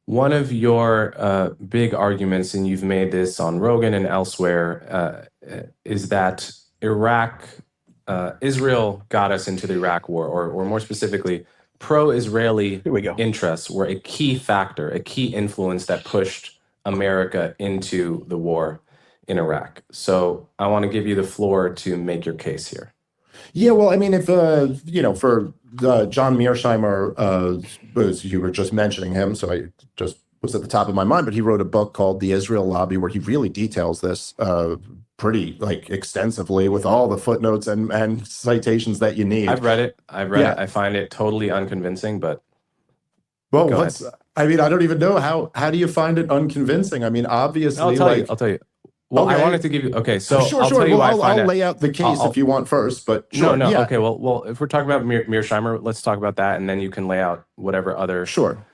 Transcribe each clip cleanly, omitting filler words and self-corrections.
One of your big arguments, and you've made this on Rogan and elsewhere, is that Israel got us into the Iraq War, or more specifically, pro-Israeli Here we go. interests were a key factor, a key influence that pushed America into the war in Iraq. So I want to give you the floor to make your case here. Yeah, well, I mean, if for John Mearsheimer, as you were just mentioning him, so I just was at the top of my mind, but he wrote a book called The Israel Lobby, where he really details this pretty extensively with all the footnotes and citations that you need. I've read it. I find it totally unconvincing, but well, I don't even know how do you find it unconvincing? I mean, obviously, I'll tell you. Well, okay. I wanted to give you, so sure. I'll tell you why I'll lay out the case if you want first, but sure. No, yeah. Okay, well, if we're talking about Mearsheimer, let's talk about that, and then you can lay out whatever other sure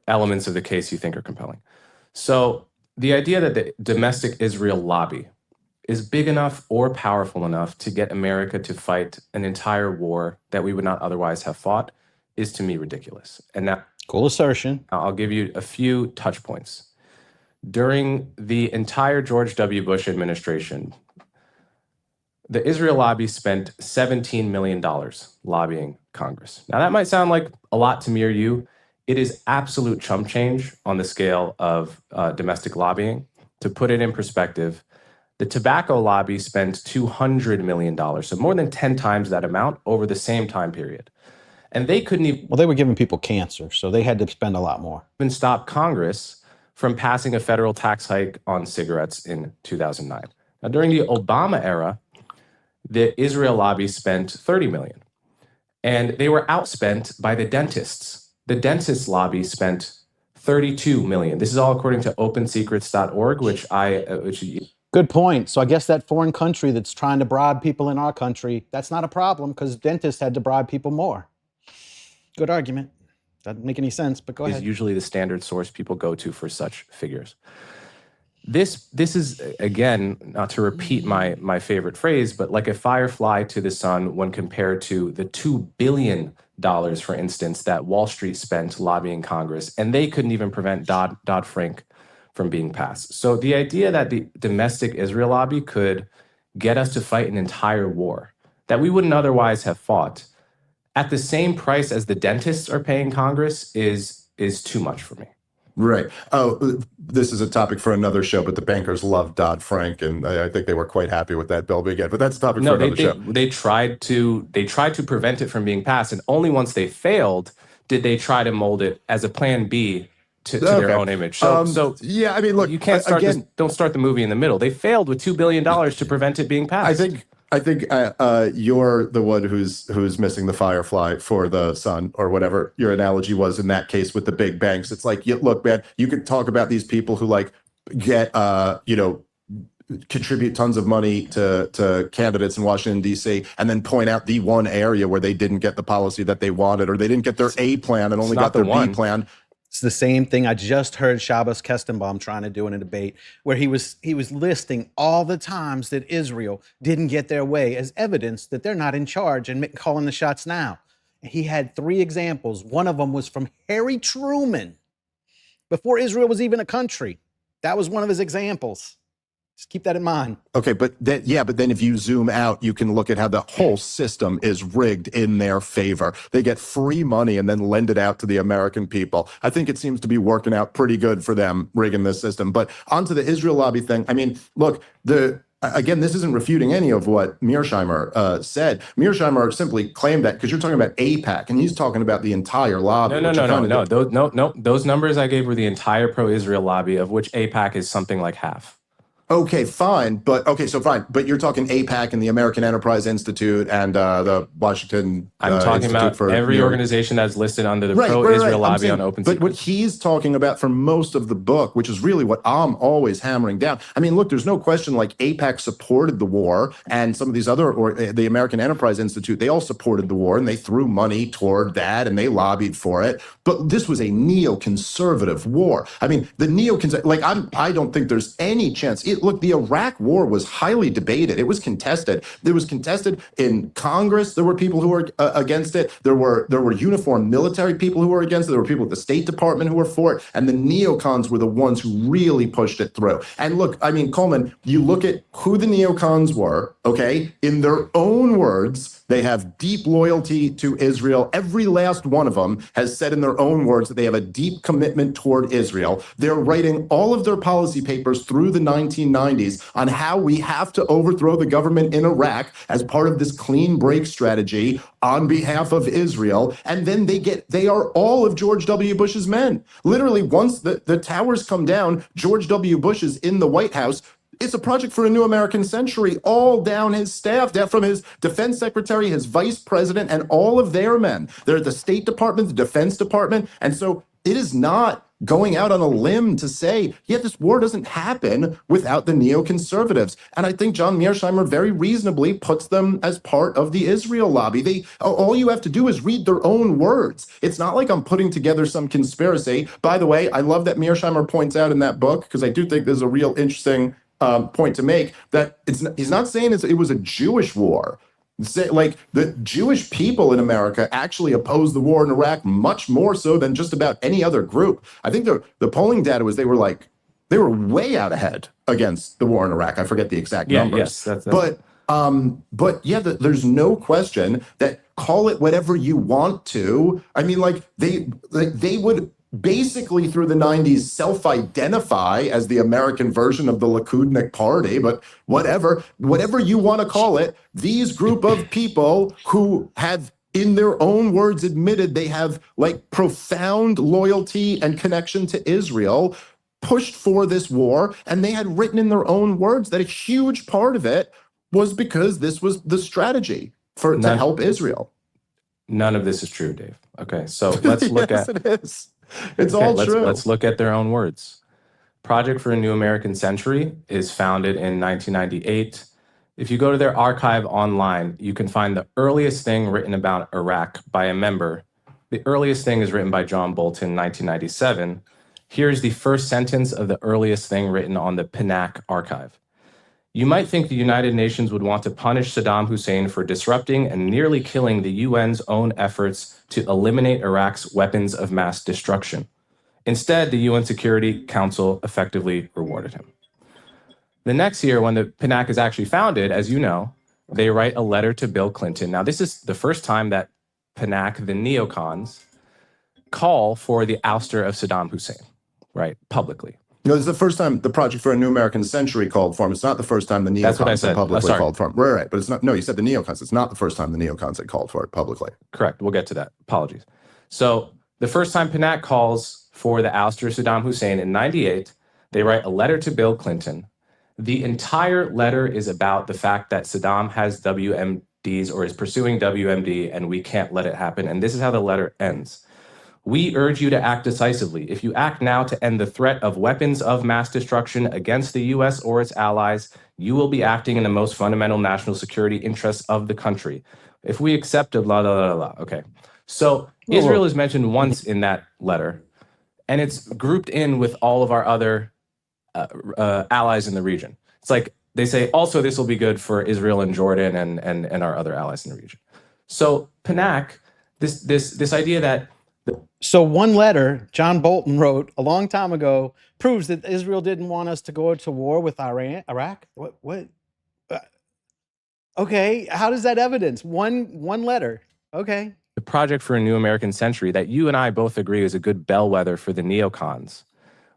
elements of the case you think are compelling. So the idea that the domestic Israel lobby is big enough or powerful enough to get America to fight an entire war that we would not otherwise have fought is, to me, ridiculous. And now, cool assertion. I'll give you a few touch points. During the entire George W. Bush administration, the Israel lobby spent $17 million lobbying Congress. Now, that might sound like a lot to me or you. It is absolute chump change on the scale of domestic lobbying. To put it in perspective, the tobacco lobby spent $200 million, so more than 10 times that amount over the same time period. And they couldn't even... Well, they were giving people cancer, so they had to spend a lot more. ...even stop Congress from passing a federal tax hike on cigarettes in 2009. Now, during the Obama era, the Israel lobby spent $30 million, and they were outspent by the dentists. The dentist lobby spent $32 million. This is all according to OpenSecrets.org, which Good point. So I guess that foreign country that's trying to bribe people in our country, that's not a problem because dentists had to bribe people more. Good argument. Doesn't make any sense, but go ahead. Is usually the standard source people go to for such figures. This is, again, not to repeat my favorite phrase, but like a firefly to the sun when compared to the $2 billion, for instance, that Wall Street spent lobbying Congress, and they couldn't even prevent Dodd-Frank from being passed. So the idea that the domestic Israel lobby could get us to fight an entire war that we wouldn't otherwise have fought at the same price as the dentists are paying Congress is too much for me. Right. Oh, this is a topic for another show, but the bankers love Dodd-Frank, and I think they were quite happy with that bill again. But that's a topic for another show. They tried to prevent it from being passed, and only once they failed did they try to mold it as a plan B to their own image. So yeah, I mean, look, you can't start don't start the movie in the middle. They failed with $2 billion to prevent it being passed. I think you're the one who's missing the firefly for the sun, or whatever your analogy was in that case with the big banks. It's like, look, man, you could talk about these people who get contribute tons of money to candidates in Washington, D.C., and then point out the one area where they didn't get the policy that they wanted, or they didn't get their A plan and only got their B plan. It's the same thing I just heard Shabbos Kestenbaum trying to do in a debate, where he was listing all the times that Israel didn't get their way as evidence that they're not in charge and calling the shots now. He had 3 examples. One of them was from Harry Truman, before Israel was even a country. That was one of his examples. Just keep that in mind. Okay, but then if you zoom out, you can look at how the whole system is rigged in their favor. They get free money and then lend it out to the American people. I think it seems to be working out pretty good for them rigging this system. But onto the Israel lobby thing. I mean, look, again, this isn't refuting any of what Mearsheimer said. Mearsheimer simply claimed that because you're talking about AIPAC, and he's talking about the entire lobby. No. Those numbers I gave were the entire pro-Israel lobby, of which AIPAC is something like half. Okay, fine. But you're talking AIPAC and the American Enterprise Institute and the Washington I'm talking Institute about for every organization that's listed under the pro-Israel lobby on OpenSecrets. But what he's talking about for most of the book, which is really what I'm always hammering down. I mean, look, there's no question AIPAC supported the war, and some of these other, or the American Enterprise Institute, they all supported the war, and they threw money toward that, and they lobbied for it. But this was a neoconservative war. I mean, the neoconservative, I don't think there's any chance. look, the Iraq War was highly debated. It was contested. It was contested in Congress. There were people who were against it. There were uniformed military people who were against it. There were people at the State Department who were for it. And the neocons were the ones who really pushed it through. And look, I mean, Coleman, you look at who the neocons were, okay? In their own words, they have deep loyalty to Israel. Every last one of them has said in their own words that they have a deep commitment toward Israel. They're writing all of their policy papers through the 1990s on how we have to overthrow the government in Iraq as part of this clean break strategy on behalf of Israel. And then they are all of George W. Bush's men. Literally, once the towers come down, George W. Bush is in the White House. It's a project for a new American century, all down his staff, down from his defense secretary, his vice president, and all of their men. They're at the State Department, the Defense Department. And so it is not going out on a limb to say, yeah, this war doesn't happen without the neoconservatives. And I think John Mearsheimer very reasonably puts them as part of the Israel lobby. All you have to do is read their own words. It's not like I'm putting together some conspiracy. By the way, I love that Mearsheimer points out in that book, because I do think there's a real interesting point to make, that he's not saying it was a Jewish war. Like, the Jewish people in America actually opposed the war in Iraq much more so than just about any other group. I think the polling data was they were way out ahead against the war in Iraq. I forget the exact numbers. Yes, but yeah, there's no question that, call it whatever you want to. I mean, like they would basically through the 90s self-identify as the American version of the Likudnik party, but whatever you want to call it, these group of people who have, in their own words, admitted they have like profound loyalty and connection to Israel, pushed for this war, and they had written in their own words that a huge part of it was because this was the strategy to help Israel. None of this is true, Dave. Okay, so let's look yes, at it is. It's all true. Let's look at their own words. Project for a New American Century is founded in 1998. If you go to their archive online, you can find the earliest thing written about Iraq by a member. The earliest thing is written by John Bolton, 1997. Here's the first sentence of the earliest thing written on the PNAC archive. You might think the United Nations would want to punish Saddam Hussein for disrupting and nearly killing the UN's own efforts to eliminate Iraq's weapons of mass destruction. Instead, the UN Security Council effectively rewarded him. The next year, when the PNAC is actually founded, as you know, they write a letter to Bill Clinton. Now, this is the first time that PNAC, the neocons, call for the ouster of Saddam Hussein, right, publicly. No, this is the first time the Project for a New American Century called for him. It's not the first time the neocons have publicly called for him. Right. But it's not. No, you said the neocons. It's not the first time the neocons had called for it publicly. Correct. We'll get to that. Apologies. So the first time PNAC calls for the ouster of Saddam Hussein in 98, they write a letter to Bill Clinton. The entire letter is about the fact that Saddam has WMDs or is pursuing WMD, and we can't let it happen. And this is how the letter ends. We urge you to act decisively. If you act now to end the threat of weapons of mass destruction against the US or its allies, you will be acting in the most fundamental national security interests of the country. If we accept a blah, blah, blah, blah. Okay. So Israel is mentioned once in that letter, and it's grouped in with all of our other allies in the region. It's like they say, also, this will be good for Israel and Jordan and our other allies in the region. So PNAC, this idea that So one letter John Bolton wrote a long time ago proves that Israel didn't want us to go to war with Iraq. What? Okay, how does that evidence? One letter. Okay. The Project for a New American Century that you and I both agree is a good bellwether for the neocons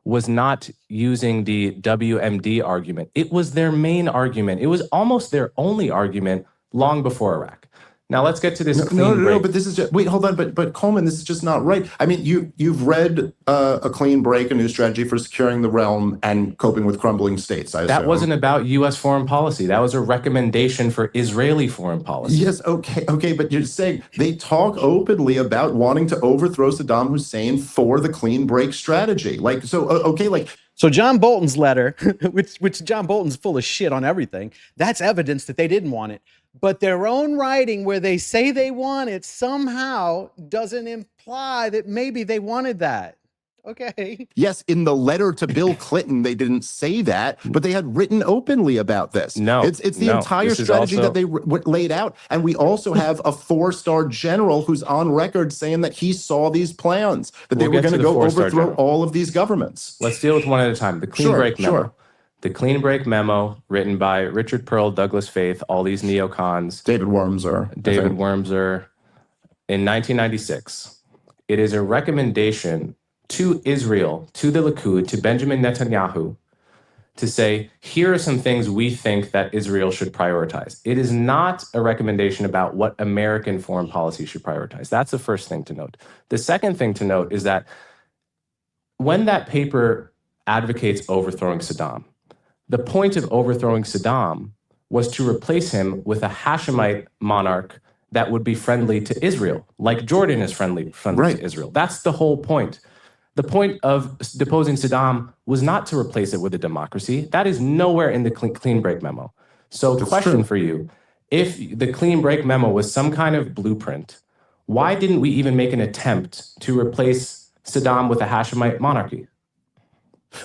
was not using the WMD argument. It was their main argument. It was almost their only argument long before Iraq. Now let's get to this. No, but this is just, wait, hold on, but Coleman, this is just not right. I mean, you've read A Clean Break, a new strategy for securing the realm and coping with crumbling states. I assume. That wasn't about U.S. foreign policy. That was a recommendation for Israeli foreign policy. Yes, okay, but you're saying they talk openly about wanting to overthrow Saddam Hussein for the Clean Break strategy. Like, so okay, like. So John Bolton's letter, which John Bolton's full of shit on everything, that's evidence that they didn't want it. But their own writing where they say they want it somehow doesn't imply that maybe they wanted that. Okay. Yes, in the letter to Bill Clinton, they didn't say that, but they had written openly about this. No, it's the no, entire this is strategy also- that they laid out. And we also have a 4-star general who's on record saying that he saw these plans, that they We'll were get going to to the go 4-star overthrow general. all of these governments. Let's deal with one at a time. The Clean Sure, Break Memo. sure. The Clean Break Memo, written by Richard Pearl, Douglas Faith, all these neocons, David Wormser. David Wormser, in 1996. It is a recommendation to Israel, to the Likud, to Benjamin Netanyahu, to say, here are some things we think that Israel should prioritize. It is not a recommendation about what American foreign policy should prioritize. That's the first thing to note. The second thing to note is that when that paper advocates overthrowing Saddam, the point of overthrowing Saddam was to replace him with a Hashemite monarch that would be friendly to Israel, like Jordan is friendly Right. to Israel. That's the whole point. The point of deposing Saddam was not to replace it with a democracy. That is nowhere in the Clean Break Memo. So the question true. for you, if the Clean Break Memo was some kind of blueprint, why didn't we even make an attempt to replace Saddam with a Hashemite monarchy?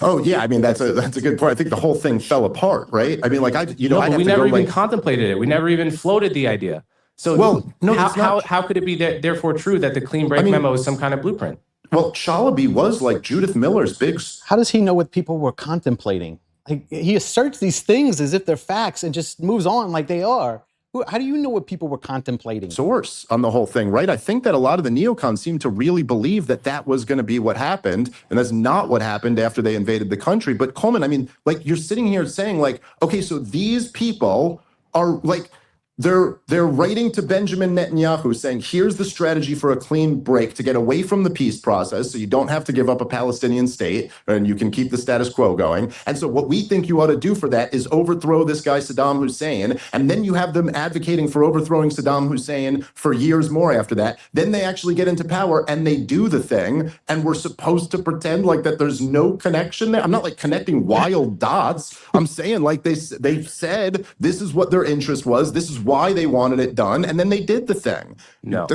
Oh yeah, I mean that's a good point. I think the whole thing fell apart, right? I mean, like I'd No, have but we to never go even like, contemplated it. We never even floated the idea. So Well, no, it's not. how could it be therefore true that the Clean Break Memo is some kind of blueprint? well, Chalabi was like Judith Miller's big. How does he know what people were contemplating? Like, he asserts these things as if they're facts and just moves on like they are. How do you know what people were contemplating? Source on the whole thing, right? I think that a lot of the neocons seem to really believe that that was going to be what happened, and that's not what happened after they invaded the country. But Coleman, I mean, like you're sitting here saying, like, okay, so these people are like. They're writing to Benjamin Netanyahu saying, here's the strategy for a clean break to get away from the peace process so you don't have to give up a Palestinian state and you can keep the status quo going. And so what we think you ought to do for that is overthrow this guy Saddam Hussein. And then you have them advocating for overthrowing Saddam Hussein for years more after that. Then they actually get into power and they do the thing. And we're supposed to pretend like that there's no connection there. I'm not like connecting wild dots. I'm saying like they said this is what their interest was. This is why they wanted it done, and then they did the thing. No.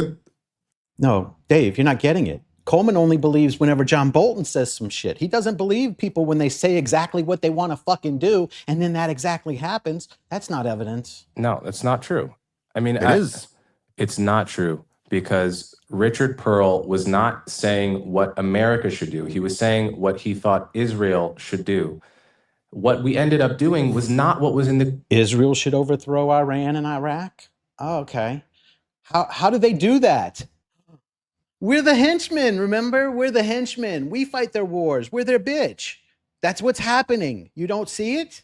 No, Dave, you're not getting it. Coleman only believes whenever John Bolton says some shit. He doesn't believe people when they say exactly what they want to fucking do, and then that exactly happens. That's not evidence. No, that's not true. I mean, It is. It's not true because Richard Pearl was not saying what America should do. He was saying what he thought Israel should do. What we ended up doing was not what was in the... Israel should overthrow Iran and Iraq? Oh, okay. How do they do that? We're the henchmen, remember? We're the henchmen. We fight their wars. We're their bitch. That's what's happening. You don't see it?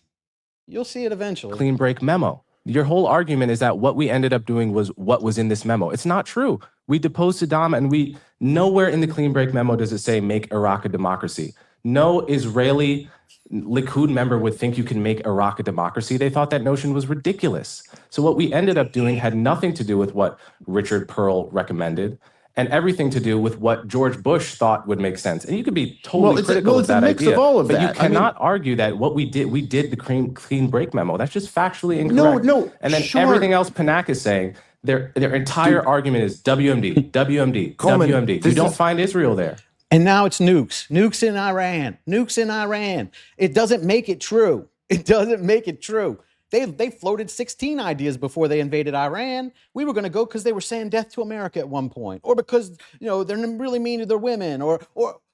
You'll see it eventually. Clean Break Memo. Your whole argument is that what we ended up doing was what was in this memo. It's not true. We deposed Saddam, and nowhere in the Clean Break Memo does it say make Iraq a democracy. No Israeli Likud member would think you can make Iraq a democracy. They thought that notion was ridiculous. So what we ended up doing had nothing to do with what Richard Pearl recommended and everything to do with what George Bush thought would make sense. And you could be totally critical of that mix idea, of all of but you that. I mean- cannot argue that what we did the Clean Break Memo. That's just factually incorrect. No, And then sure. everything else Panak is saying, their entire argument is WMD, WMD, Coleman, WMD. You this don't is- find Israel there. And now it's nukes. Nukes in Iran. Nukes in Iran. It doesn't make it true. It doesn't make it true. They floated 16 ideas before they invaded Iran. We were going to go because they were saying death to America at one point, or because they're really mean to their women, or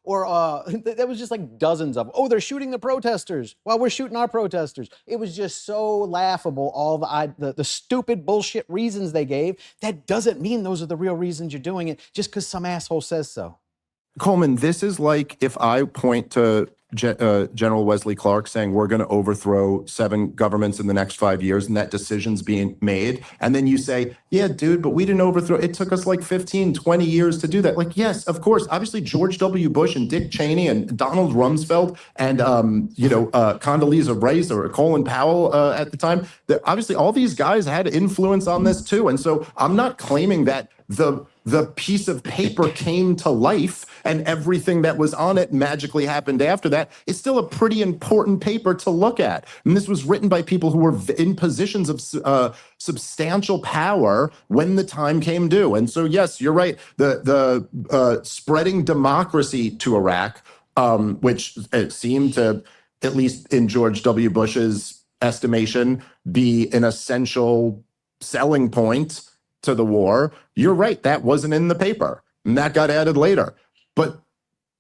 there was just like dozens of. Oh, they're shooting the protesters while we're shooting our protesters. It was just so laughable. All the stupid bullshit reasons they gave. That doesn't mean those are the real reasons you're doing it just because some asshole says so. Coleman, this is like if I point to General Wesley Clark saying we're going to overthrow 7 governments in the next 5 years and that decision's being made. And then you say, yeah, dude, but we didn't overthrow. It took us like 15, 20 years to do that. Like, yes, of course. Obviously, George W. Bush and Dick Cheney and Donald Rumsfeld and, Condoleezza Rice or Colin Powell at the time. Obviously, all these guys had influence on this too. And so I'm not claiming that the piece of paper came to life and everything that was on it magically happened after that, is still a pretty important paper to look at. And this was written by people who were in positions of substantial power when the time came due. And so, yes, you're right. The spreading democracy to Iraq, which it seemed to, at least in George W. Bush's estimation, be an essential selling point to the war. You're right, that wasn't in the paper, and that got added later. But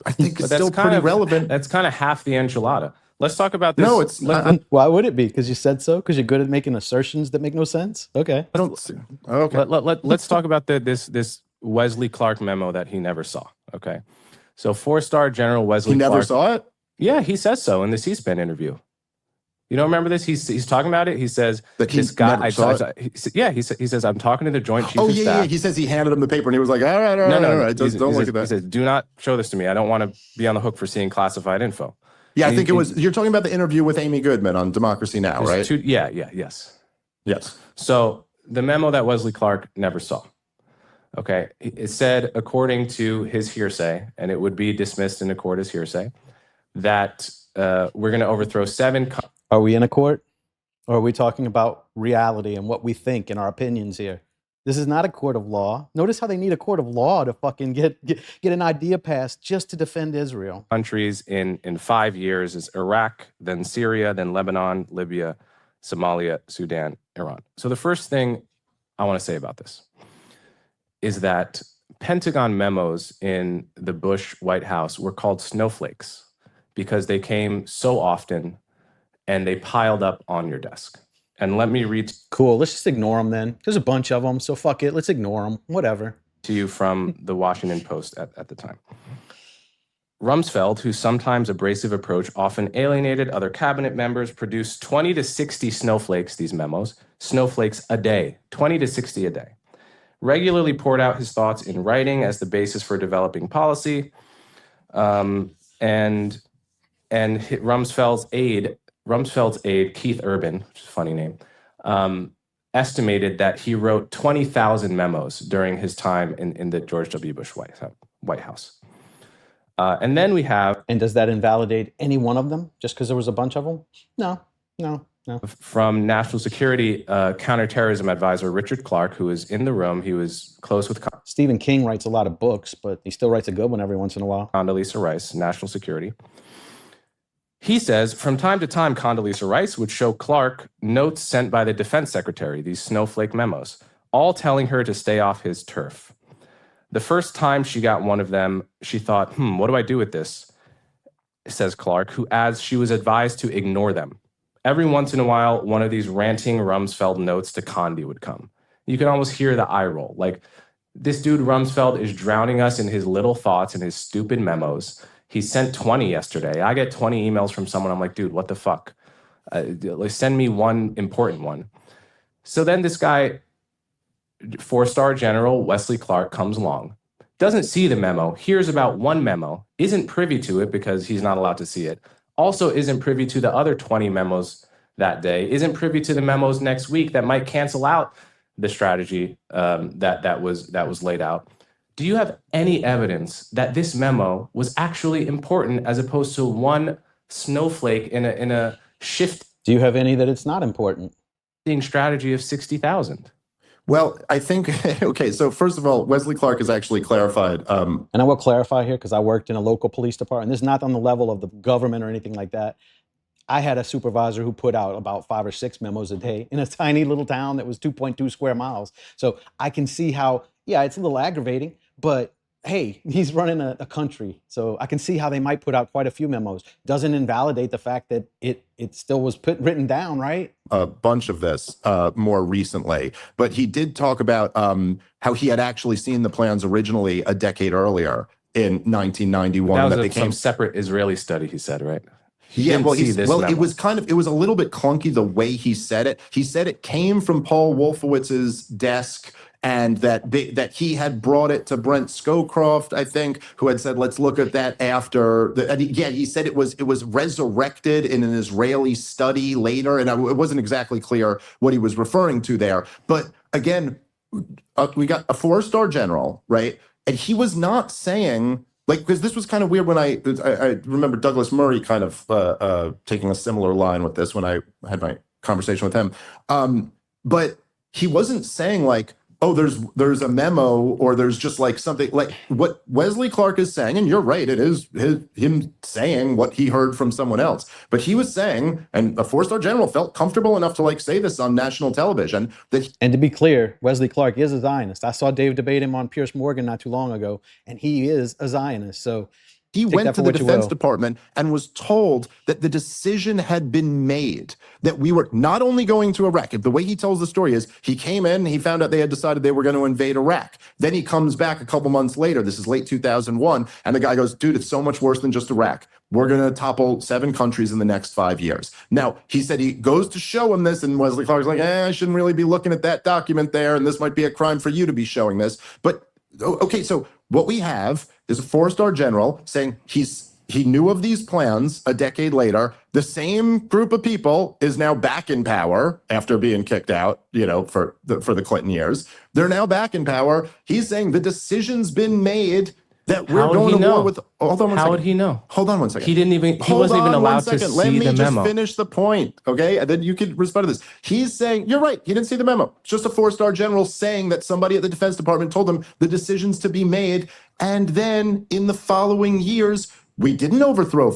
I think it's still pretty relevant. That's kind of half the enchilada. Let's talk about this. No, it's why would it be? Because you said so? Because you're good at making assertions that make no sense? Okay. I don't see. Okay. Let's talk about this Wesley Clark memo that he never saw. Okay. So 4-star General Wesley Clark. He never saw it? Yeah, he says so in the C-SPAN interview. You don't remember this? He's talking about it. He says that this guy. He says I'm talking to the Joint Chiefs of Staff. Yeah. He says he handed him the paper and he was like, all right. Don't look at that. He says, do not show this to me. I don't want to be on the hook for seeing classified info. Yeah, I think it was. You're talking about the interview with Amy Goodman on Democracy Now, right? Yes. So the memo that Wesley Clark never saw. Okay, it said, according to his hearsay, and it would be dismissed in a court as hearsay, that we're going to overthrow 7. Are we in a court? Or are we talking about reality and what we think and our opinions here? This is not a court of law. Notice how they need a court of law to fucking get an idea passed just to defend Israel. Countries in 5 years is Iraq, then Syria, then Lebanon, Libya, Somalia, Sudan, Iran. So the first thing I want to say about this is that Pentagon memos in the Bush White House were called snowflakes because they came so often and they piled up on your desk. And let me read Cool. Let's just ignore them then. There's a bunch of them, so fuck it. Let's ignore them. Whatever. to you from the Washington Post at the time. Rumsfeld, whose sometimes abrasive approach often alienated other cabinet members, produced 20 to 60 snowflakes, these memos, snowflakes a day, 20 to 60 a day. Regularly poured out his thoughts in writing as the basis for developing policy. And Rumsfeld's aide, Keith Urban, which is a funny name, estimated that he wrote 20,000 memos during his time in the George W. Bush White House. And then we have... And does that invalidate any one of them just because there was a bunch of them? No. From National Security Counterterrorism Advisor Richard Clark, who was in the room. He was close with Stephen King writes a lot of books, but he still writes a good one every once in a while. Condoleezza Rice, National Security. He says, from time to time, Condoleezza Rice would show Clark notes sent by the defense secretary, these snowflake memos, all telling her to stay off his turf. The first time she got one of them, she thought, what do I do with this? Says Clark, who adds she was advised to ignore them. Every once in a while, one of these ranting Rumsfeld notes to Condi would come. You can almost hear the eye roll. Like, this dude Rumsfeld is drowning us in his little thoughts and his stupid memos. He sent 20 yesterday. I get 20 emails from someone. I'm like, dude, what the fuck? Send me one important one. So then this guy, 4-star General Wesley Clark, comes along, doesn't see the memo, hears about one memo, isn't privy to it because he's not allowed to see it, also isn't privy to the other 20 memos that day, isn't privy to the memos next week that might cancel out the strategy that was laid out. Do you have any evidence that this memo was actually important as opposed to one snowflake in a shifting Do you have any that it's not important? strategy of 60,000? Well, I think, okay, so first of all, Wesley Clark has actually clarified. And I will clarify here because I worked in a local police department. This is not on the level of the government or anything like that. I had a supervisor who put out about 5 or 6 memos a day in a tiny little town that was 2.2 square miles. So I can see how, yeah, it's a little aggravating, but hey, he's running a country. So I can see how they might put out quite a few memos. Doesn't invalidate the fact that it still was written down, right? A bunch of this more recently, but he did talk about how he had actually seen the plans originally a decade earlier in 1991. That was some separate Israeli study, he said, right? Yeah, well, it was a little bit clunky the way he said it. He said it came from Paul Wolfowitz's desk, and that he had brought it to Brent Scowcroft, I think, who had said, let's look at that after. He said it was resurrected in an Israeli study later, and it wasn't exactly clear what he was referring to there. But again, we got a 4-star general, right? And he was not saying, like, because this was kind of weird when I remember Douglas Murray kind of taking a similar line with this when I had my conversation with him. But he wasn't saying like, oh, there's a memo or there's just like something like what Wesley Clark is saying, and you're right, it is him saying what he heard from someone else. But he was saying, and a 4-star general felt comfortable enough to like say this on national television that. And to be clear, Wesley Clark is a Zionist. I saw Dave debate him on Piers Morgan not too long ago, and he is a Zionist. So he went to the Defense Department and was told that the decision had been made, that we were not only going to Iraq. The way he tells the story is he came in, he found out they had decided they were going to invade Iraq. Then he comes back a couple months later, this is late 2001, and the guy goes, dude, it's so much worse than just Iraq. We're going to topple 7 countries in the next 5 years. Now, he said he goes to show him this, and Wesley Clark's like, I shouldn't really be looking at that document there, and this might be a crime for you to be showing this. But, okay, so what we have is a 4-star general saying he knew of these plans a decade later. The same group of people is now back in power after being kicked out, for the Clinton years. They're now back in power. He's saying the decision's been made that we're going to war with. Hold on one second. How would he know? Hold on one second. He wasn't even allowed to see the memo. Let me just finish the point, okay? And then you can respond to this. He's saying, you're right, he didn't see the memo. It's just a 4-star general saying that somebody at the Defense Department told him the decision's to be made. And then in the following years, we didn't overthrow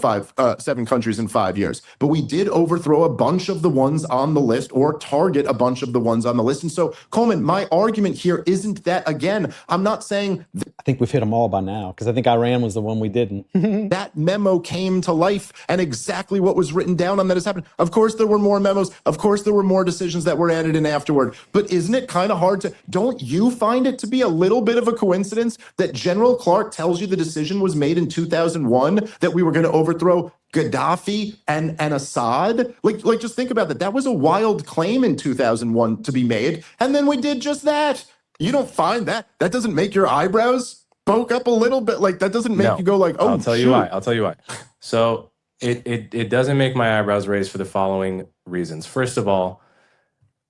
7 countries in 5 years, but we did overthrow a bunch of the ones on the list or target a bunch of the ones on the list. And so, Coleman, my argument here isn't that, again, I'm not saying I think we've hit them all by now, because I think Iran was the one we didn't. that memo came to life and exactly what was written down on that has happened. Of course, there were more memos. Of course, there were more decisions that were added in afterward. But isn't it kind of hard to, don't you find it to be a little bit of a coincidence that General Clark tells you the decision was made in 2001 that we were going to overthrow Gaddafi and Assad? Like, just think about that. That was a wild claim in 2001 to be made. And then we did just that. You don't find that? That doesn't make your eyebrows poke up a little bit? Like, that doesn't make you go like, oh, I'll tell you why. So it doesn't make my eyebrows raise for the following reasons. First of all,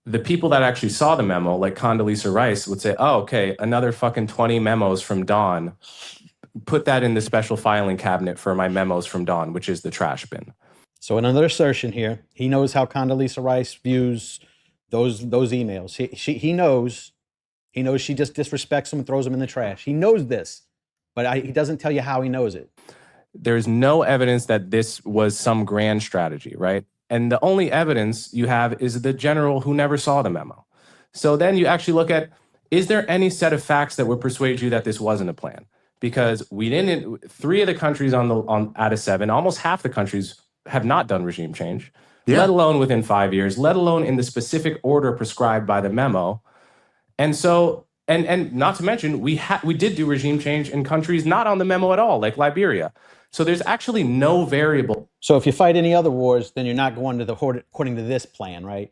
the people that actually saw the memo, like Condoleezza Rice, would say, oh, okay, another fucking 20 memos from Dawn. Put that in the special filing cabinet for my memos from Dawn, which is the trash bin. So another assertion here. He knows how Condoleezza Rice views those emails. He knows she just disrespects them and throws them in the trash. He knows this, but he doesn't tell you how he knows it. There's no evidence that this was some grand strategy, right? And the only evidence you have is the general who never saw the memo. So then you actually look at, is there any set of facts that would persuade you that this wasn't a plan? Because we didn't, 3 of the countries out of 7, almost half the countries have not done regime change, let alone within 5 years, let alone in the specific order prescribed by the memo. And so, and not to mention, we did do regime change in countries not on the memo at all, like Liberia. So there's actually no variable. So if you fight any other wars, then you're not going to the horde according to this plan, right?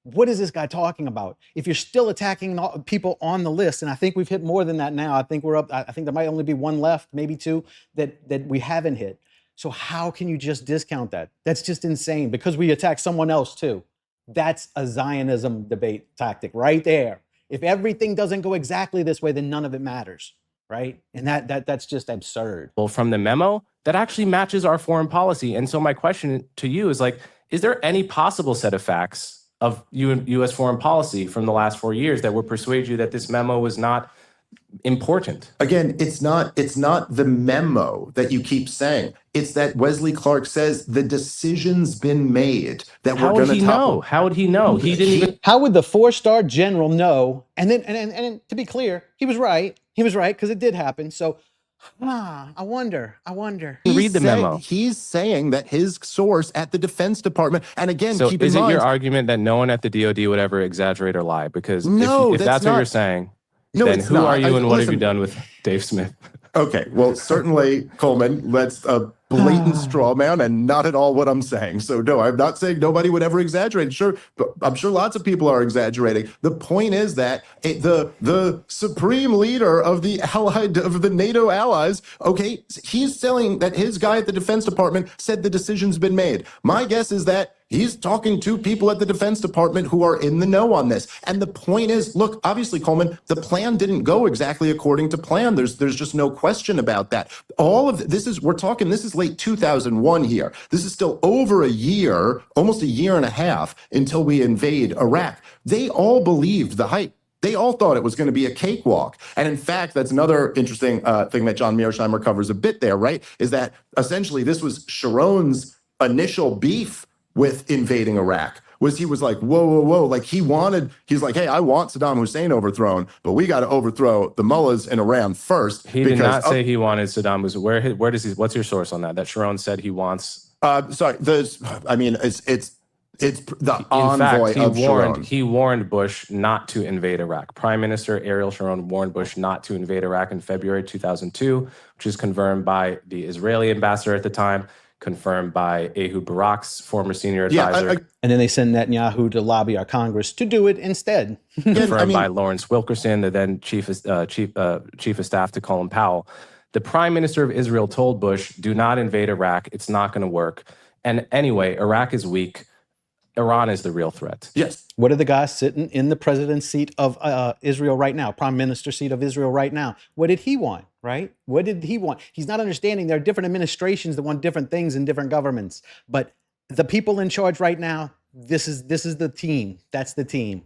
What is this guy talking about? If you're still attacking people on the list, and I think we've hit more than that now. I think we're up. I think there might only be 1 left, maybe 2 that we haven't hit. So how can you just discount that? That's just insane, because we attack someone else too. That's a Zionism debate tactic right there. If everything doesn't go exactly this way, then none of it matters, right? And that's just absurd. Well, from the memo, that actually matches our foreign policy. And so my question to you is like, is there any possible set of facts of U.S. foreign policy from the last 4 years that would persuade you that this memo was not important? Again, it's not the memo that you keep saying. It's that Wesley Clark says the decision's been made that we're going to topple. How would he know? He didn't even. How would the 4-star general know? And then to be clear, he was right. He was right, because it did happen. So I wonder. Read the memo. He's saying that his source at the Defense Department, and again, so keep in is mind, it your argument that no one at the DOD would ever exaggerate or lie? Because if that's what you're saying, then who are you and what have you done with Dave Smith? Okay, well, certainly, Coleman, let's blatant straw man and not at all what I'm saying. So no, I'm not saying nobody would ever exaggerate. Sure, but I'm sure lots of people are exaggerating. The point is that the supreme leader of the NATO allies, okay, he's saying that his guy at the Defense Department said the decision's been made. My guess is that he's talking to people at the Defense Department who are in the know on this. And the point is, look, obviously, Coleman, the plan didn't go exactly according to plan. There's just no question about that. All of this is, this is late 2001 here. This is still over a year, almost a year and a half until we invade Iraq. They all believed the hype. They all thought it was going to be a cakewalk. And in fact, that's another interesting thing that John Mearsheimer covers a bit there, right? Is that essentially this was Sharon's initial beef with invading Iraq. He was like, whoa. Like he's like, hey, I want Saddam Hussein overthrown, but we got to overthrow the mullahs in Iran first. He did not say he wanted Saddam Hussein. Where does he, what's your source on that? That Sharon said he wants. It's the envoy of Sharon. He warned Bush not to invade Iraq. Prime Minister Ariel Sharon warned Bush not to invade Iraq in February 2002, which is confirmed by the Israeli ambassador at the time, confirmed by Ehud Barak's former senior advisor. And then they send Netanyahu to lobby our Congress to do it instead. Confirmed by Lawrence Wilkerson, the then chief of staff to Colin Powell. The prime minister of Israel told Bush, do not invade Iraq. It's not going to work. And anyway, Iraq is weak. Iran is the real threat. Yes. What are the guys sitting in the president's seat of Israel right now, prime minister seat of Israel right now? What did he want, right? What did he want? He's not understanding there are different administrations that want different things in different governments. But the people in charge right now, this is the team. That's the team.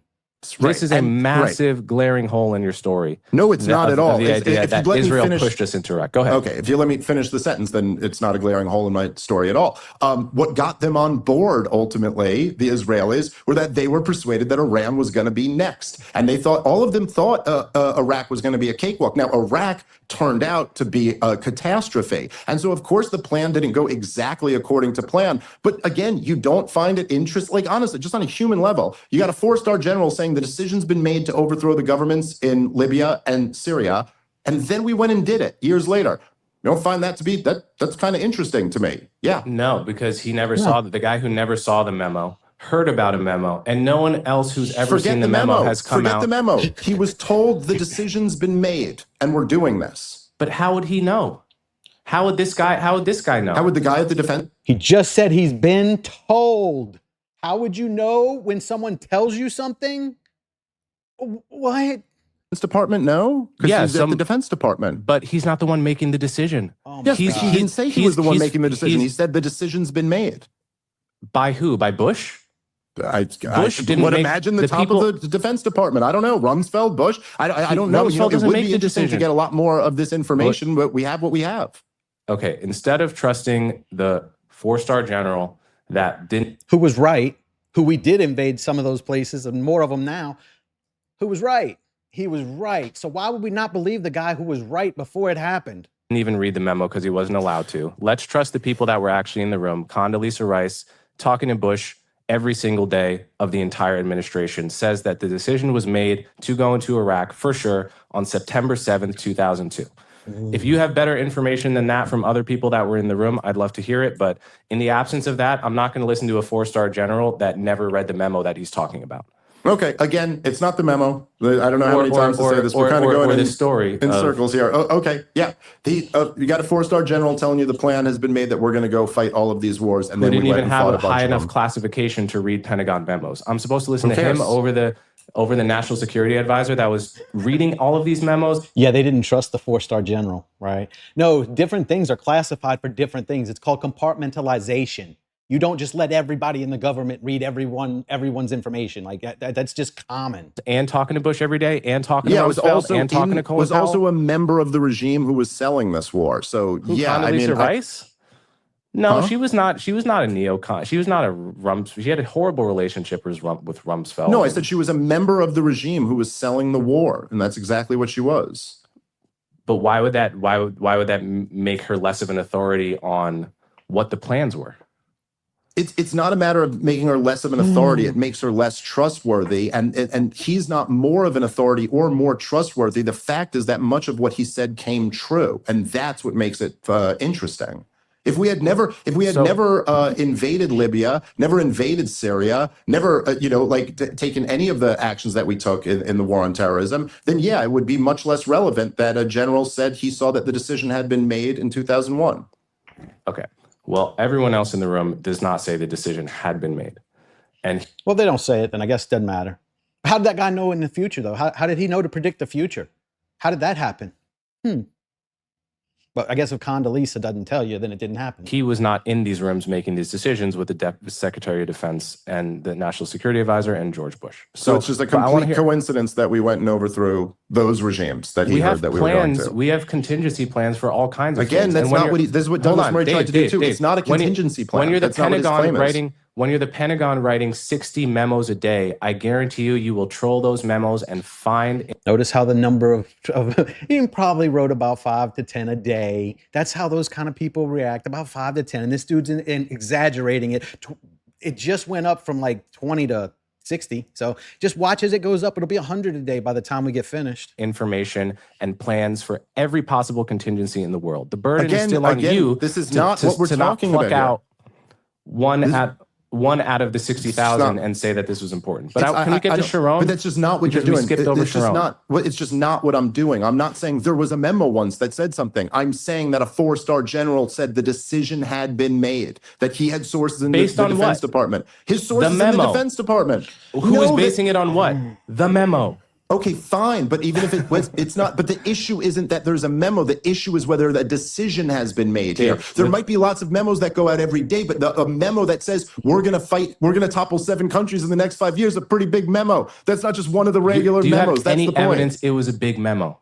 Right. This is a massive, glaring hole in your story. No, it's not at all. The idea that Israel pushed us into Iraq. Go ahead. Okay, if you let me finish the sentence, then it's not a glaring hole in my story at all. What got them on board, ultimately, the Israelis, were that they were persuaded that Iran was going to be next. And all of them thought Iraq was going to be a cakewalk. Now, Iraq turned out to be a catastrophe. And so, of course, the plan didn't go exactly according to plan. But again, you don't find it interesting. Like, honestly, just on a human level, you got a 4-star general saying the decision's been made to overthrow the governments in Libya and Syria. And then we went and did it years later. You don't find that to be, that's kind of interesting to me. Yeah. No, because he never saw, the guy who never saw the memo heard about a memo, and no one else who's ever seen the memo has come out. Forget the memo. He was told the decision's been made and we're doing this. But how would he know? How would this guy know? How would the guy at the defense? He just said he's been told. How would you know when someone tells you something? What? Defense Department know? Because he's at the Defense Department. But he's not the one making the decision. Oh yes, he didn't say he was the one making the decision. He said the decision's been made. By who? By Bush? Bush would imagine the top of the Defense Department. I don't know. Rumsfeld, Bush. I don't know. Rumsfeld it would be interesting to get a lot more of this information, but we have what we have. Okay. Instead of trusting the 4-star general that didn't... Who was right, who we did invade some of those places and more of them now, who was right. He was right. So why would we not believe the guy who was right before it happened? Didn't even read the memo because he wasn't allowed to. Let's trust the people that were actually in the room. Condoleezza Rice, talking to Bush every single day of the entire administration, says that the decision was made to go into Iraq for sure on September 7th, 2002. If you have better information than that from other people that were in the room, I'd love to hear it. But in the absence of that, I'm not going to listen to a 4-star general that never read the memo that he's talking about. Okay, again, it's not the memo. I don't know how many times to say this. We're kind of going in circles here. Okay, yeah. You got a 4-star general telling you the plan has been made that we're going to go fight all of these wars, and then we didn't even have a high enough classification to read Pentagon memos. I'm supposed to listen to him over the national security advisor that was reading all of these memos. Yeah, they didn't trust the 4-star general, right? No, different things are classified for different things. It's called compartmentalization. You don't just let everybody in the government read everyone's information. Like that's just common. And talking to Bush every day, and talking to Rumsfeld, and talking to Colin Powell. Was also a member of the regime who was selling this war. So Condoleezza Rice? No, she was not. She was not a neocon. She was not a Rumsfeld. She had a horrible relationship with Rumsfeld. No, I said she was a member of the regime who was selling the war, and that's exactly what she was. But why would that? Why would that make her less of an authority on what the plans were? It's not a matter of making her less of an authority. It makes her less trustworthy. And he's not more of an authority or more trustworthy. The fact is that much of what he said came true. And that's what makes it interesting. If we had never invaded Libya, never invaded Syria, never, taken any of the actions that we took in the war on terrorism, then yeah, it would be much less relevant that a general said he saw that the decision had been made in 2001. Okay. Well, everyone else in the room does not say the decision had been made. And well, they don't say it, then I guess it doesn't matter. How did that guy know in the future, though? How did he know to predict the future? How did that happen? But I guess if Condoleezza doesn't tell you, then it didn't happen. he was not in these rooms making these decisions with the Secretary of Defense and the National Security Advisor and George Bush. So it's just a complete coincidence that we went and overthrew those regimes that he heard that we were going to. We have contingency plans for all kinds of Again, things. that's not what this is what Douglas Murray tried to do too. It's not a contingency plan. When you're the That's not what his Pentagon claim is. when you're the Pentagon writing 60 memos a day, I guarantee you will troll those memos and find. Notice how the number of he probably wrote about 5 to 10 a day. That's how those kind of people react, about 5 to 10. And this dude's in exaggerating it. It just went up from like 20 to 60. So just watch as it goes up. It'll be 100 a day by the time we get finished. Information and plans for every possible contingency in the world. The burden is still on you. This is not what we're talking about. Out one out of the 60,000 and say that this was important. But can we get to Sharon? But that's just not what you're doing. We skipped over Sharon. It's just not what I'm doing. I'm not saying there was a memo once that said something. I'm saying that a 4-star general said the decision had been made, that he had sources in the Defense Department. His sources in the Defense Department. Who is basing it on what? The memo. Okay, fine. But even if it was, it's not. But the issue isn't that there's a memo. The issue is whether a decision has been made here. There might be lots of memos that go out every day, but a memo that says we're going to fight, we're going to topple 7 countries in the next 5 years, a pretty big memo. That's not just one of the regular memos. That's the point. Evidence it was a big memo?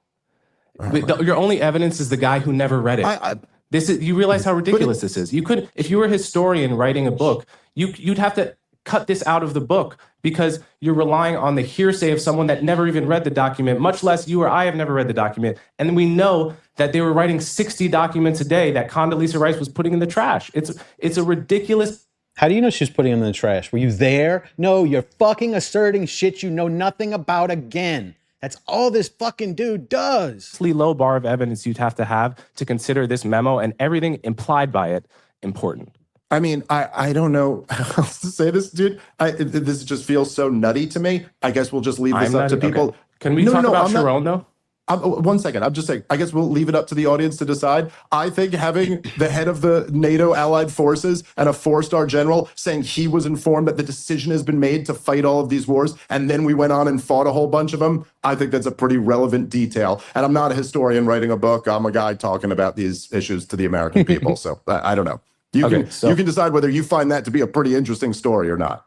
Your only evidence is the guy who never read it. You realize how ridiculous this is. You could, if you were a historian writing a book, you'd have to cut this out of the book because you're relying on the hearsay of someone that never even read the document, much less you or I have never read the document. And we know that they were writing 60 documents a day that Condoleezza Rice was putting in the trash. It's a ridiculous. How do you know she's putting them in the trash? Were you there? No, you're fucking asserting shit you know nothing about again. That's all this fucking dude does. Low bar of evidence you'd have to consider this memo and everything implied by it important. I mean, I don't know how else to say this, dude. This just feels so nutty to me. I guess we'll just leave this up to people. Okay. Can we talk about Sharon, though? 1 second. I'm just saying, I guess we'll leave it up to the audience to decide. I think having the head of the NATO allied forces and a 4-star general saying he was informed that the decision has been made to fight all of these wars, and then we went on and fought a whole bunch of them, I think that's a pretty relevant detail. And I'm not a historian writing a book. I'm a guy talking about these issues to the American people. So I don't know. You can decide whether you find that to be a pretty interesting story or not.